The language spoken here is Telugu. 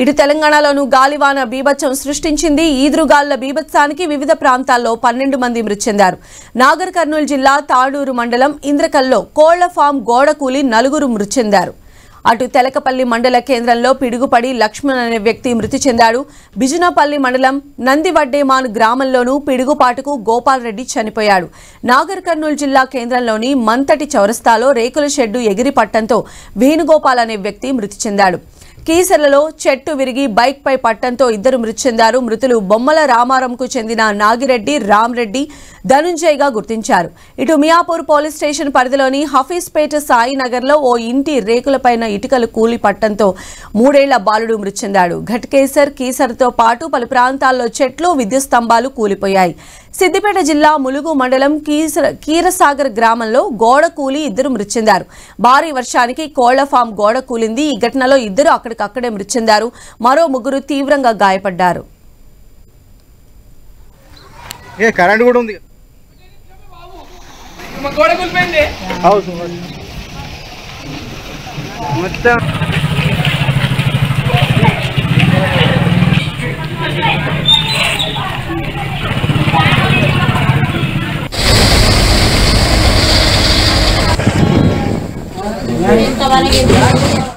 ఇటు తెలంగాణలోనూ గాలివాన బీభత్సం సృష్టించింది. ఈదురుగాలుల బీభత్సానికి వివిధ ప్రాంతాల్లో 12 మంది మృతి చెందారు. నాగర్ కర్నూలు జిల్లా తాడూరు మండలం ఇంద్రకల్లో కోళ్ల ఫామ్ గోడ కూలి 4 మృతి చెందారు. అటు తెలకపల్లి మండల కేంద్రంలో పిడుగుపడి లక్ష్మణ్ అనే వ్యక్తి మృతి చెందాడు. బిజునపల్లి మండలం నందివడ్డేమాన్ గ్రామంలోనూ పిడుగుపాటుకు గోపాల్ రెడ్డి చనిపోయాడు. నాగర్ కర్నూలు జిల్లా కేంద్రంలోని మంతటి చౌరస్తాలో రేకుల షెడ్డు ఎగిరి పట్టంతో వేణుగోపాల్ అనే వ్యక్తి మృతి చెందాడు. కీసరలో చెట్టు విరిగి బైక్ పై పట్టంతో 2 మృతి చెందారు. మృతులు బొమ్మల రామారంకు చెందిన నాగిరెడ్డి, రామ్రెడ్డి, ధనుంజయ్గా గుర్తించారు. ఇటు మియాపూర్ పోలీస్ స్టేషన్ పరిధిలోని హఫీజ్పేట సాయినగర్లో ఓ ఇంటి రేకులపైన ఇటుకలు కూలి పట్టంతో 3 ఏళ్ల బాలుడు మృతి చెందాడు. ఘట్కేసర్, కీసరతో పాటు పలు ప్రాంతాల్లో చెట్లు, విద్యుత్ స్తంభాలు కూలిపోయాయి. సిద్దిపేట జిల్లా ములుగు మండలం కీరసాగర్ గ్రామంలో గోడ కూలి 2 మృతి చెందారు. భారీ వర్షానికి కోళ్ల ఫామ్ గోడ కూలింది. ఈ ఘటనలో 2 అక్కడికక్కడే మృతి చెందారు. మరో 3 తీవ్రంగా గాయపడ్డారు. కరెంట్ కూడా ఉంది. మొత్తం ఎంత